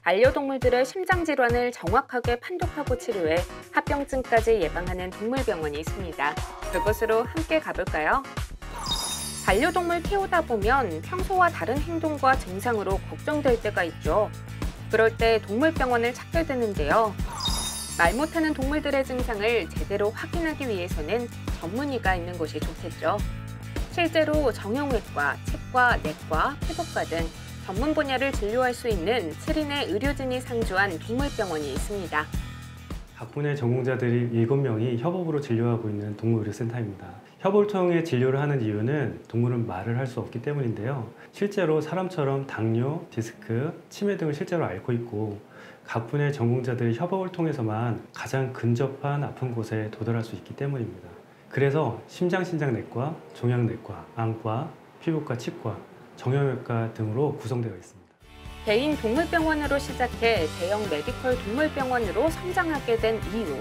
반려동물들의 심장질환을 정확하게 판독하고 치료해 합병증까지 예방하는 동물병원이 있습니다. 그곳으로 함께 가볼까요? 반려동물 키우다 보면 평소와 다른 행동과 증상으로 걱정될 때가 있죠. 그럴 때 동물병원을 찾게 되는데요. 말 못하는 동물들의 증상을 제대로 확인하기 위해서는 전문의가 있는 곳이 좋겠죠. 실제로 정형외과, 치과, 내과, 피부과 등 전문 분야를 진료할 수 있는 7인의 의료진이 상주한 동물병원이 있습니다. 각 분야의 전공자들이 7명이 협업으로 진료하고 있는 동물의료센터입니다. 협업을 통해 진료를 하는 이유는 동물은 말을 할 수 없기 때문인데요. 실제로 사람처럼 당뇨, 디스크, 치매 등을 실제로 앓고 있고 각 분야의 전공자들이 협업을 통해서만 가장 근접한 아픈 곳에 도달할 수 있기 때문입니다. 그래서 심장신장내과, 종양내과, 안과, 피부과, 치과, 정형외과 등으로 구성되어 있습니다. 개인 동물병원으로 시작해 대형 메디컬 동물병원으로 성장하게 된 이유,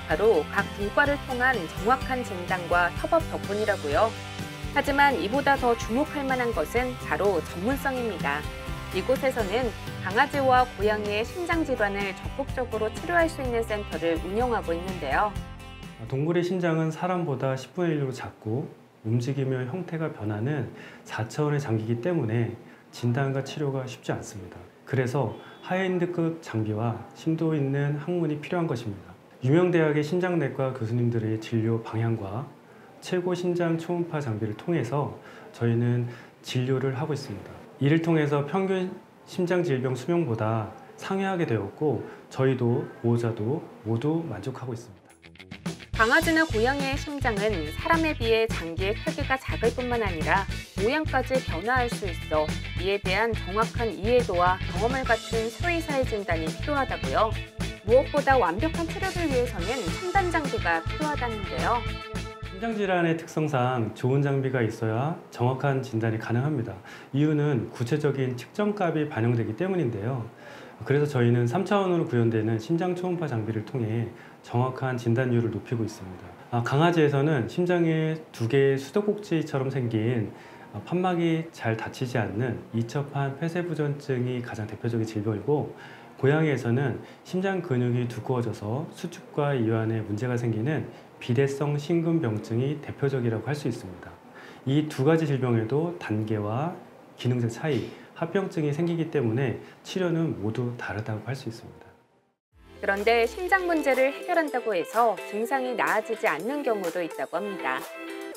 바로 각 분과를 통한 정확한 진단과 협업 덕분이라고요. 하지만 이보다 더 주목할 만한 것은 바로 전문성입니다. 이곳에서는 강아지와 고양이의 심장질환을 적극적으로 치료할 수 있는 센터를 운영하고 있는데요. 동물의 심장은 사람보다 10분의 1로 작고 움직이며 형태가 변하는 4차원의 장기이기 때문에 진단과 치료가 쉽지 않습니다. 그래서 하이엔드급 장비와 심도 있는 학문이 필요한 것입니다. 유명 대학의 심장내과 교수님들의 진료 방향과 최고 심장 초음파 장비를 통해서 저희는 진료를 하고 있습니다. 이를 통해서 평균 심장질병 수명보다 상회하게 되었고 저희도 보호자도 모두 만족하고 있습니다. 강아지나 고양이의 심장은 사람에 비해 장기의 크기가 작을 뿐만 아니라 모양까지 변화할 수 있어 이에 대한 정확한 이해도와 경험을 갖춘 수의사의 진단이 필요하다고요. 무엇보다 완벽한 치료를 위해서는 첨단 장비가 필요하다는데요. 심장질환의 특성상 좋은 장비가 있어야 정확한 진단이 가능합니다. 이유는 구체적인 측정값이 반영되기 때문인데요. 그래서 저희는 3차원으로 구현되는 심장 초음파 장비를 통해 정확한 진단율을 높이고 있습니다. 강아지에서는 심장에 2개의 수도꼭지처럼 생긴 판막이 잘 닫히지 않는 이첩한 폐쇄부전증이 가장 대표적인 질병이고, 고양이에서는 심장 근육이 두꺼워져서 수축과 이완에 문제가 생기는 비대성 심근병증이 대표적이라고 할 수 있습니다. 이 2가지 질병에도 단계와 기능적 차이, 합병증이 생기기 때문에 치료는 모두 다르다고 할 수 있습니다. 그런데 심장 문제를 해결한다고 해서 증상이 나아지지 않는 경우도 있다고 합니다.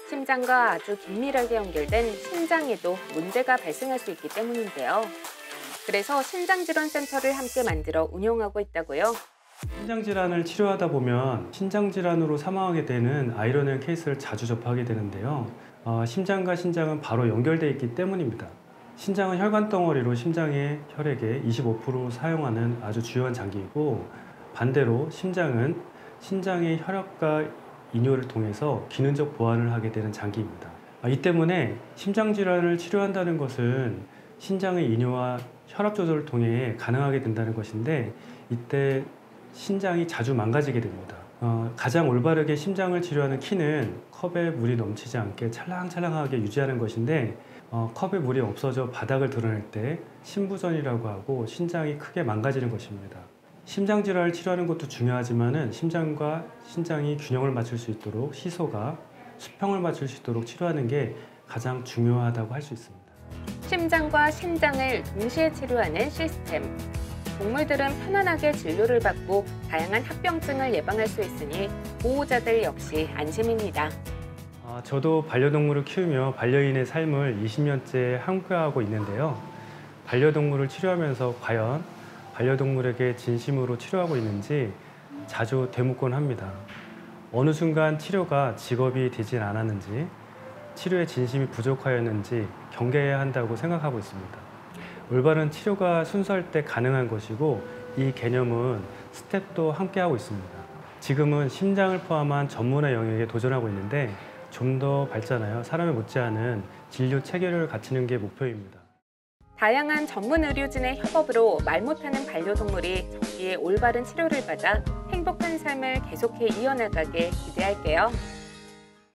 심장과 아주 긴밀하게 연결된 심장에도 문제가 발생할 수 있기 때문인데요. 그래서 심장질환센터를 함께 만들어 운영하고 있다고요. 심장질환을 치료하다 보면 심장질환으로 사망하게 되는 아이러니한 케이스를 자주 접하게 되는데요. 심장과 신장은 바로 연결되어 있기 때문입니다. 신장은 혈관 덩어리로 심장의 혈액의 25% 사용하는 아주 주요한 장기이고, 반대로 심장은 신장의 혈압과 이뇨를 통해서 기능적 보완을 하게 되는 장기입니다. 이 때문에 심장질환을 치료한다는 것은 신장의 이뇨와 혈압 조절을 통해 가능하게 된다는 것인데, 이때 신장이 자주 망가지게 됩니다. 가장 올바르게 심장을 치료하는 키는 컵에 물이 넘치지 않게 찰랑찰랑하게 유지하는 것인데, 컵에 물이 없어져 바닥을 드러낼 때 심부전이라고 하고 신장이 크게 망가지는 것입니다. 심장질환을 치료하는 것도 중요하지만 심장과 신장이 균형을 맞출 수 있도록 시소가 수평을 맞출 수 있도록 치료하는 게 가장 중요하다고 할 수 있습니다. 심장과 신장을 동시에 치료하는 시스템. 동물들은 편안하게 진료를 받고 다양한 합병증을 예방할 수 있으니 보호자들 역시 안심입니다. 저도 반려동물을 키우며 반려인의 삶을 20년째 함께하고 있는데요. 반려동물을 치료하면서 과연 반려동물에게 진심으로 치료하고 있는지 자주 되묻곤 합니다. 어느 순간 치료가 직업이 되진 않았는지, 치료에 진심이 부족하였는지 경계해야 한다고 생각하고 있습니다. 올바른 치료가 순수할 때 가능한 것이고, 이 개념은 스텝도 함께하고 있습니다. 지금은 심장을 포함한 전문의 영역에 도전하고 있는데 좀 더 발전하여 사람에 못지않은 진료 체계를 갖추는 게 목표입니다. 다양한 전문 의료진의 협업으로 말 못하는 반려동물이 적기에 올바른 치료를 받아 행복한 삶을 계속해 이어나가길 기대할게요.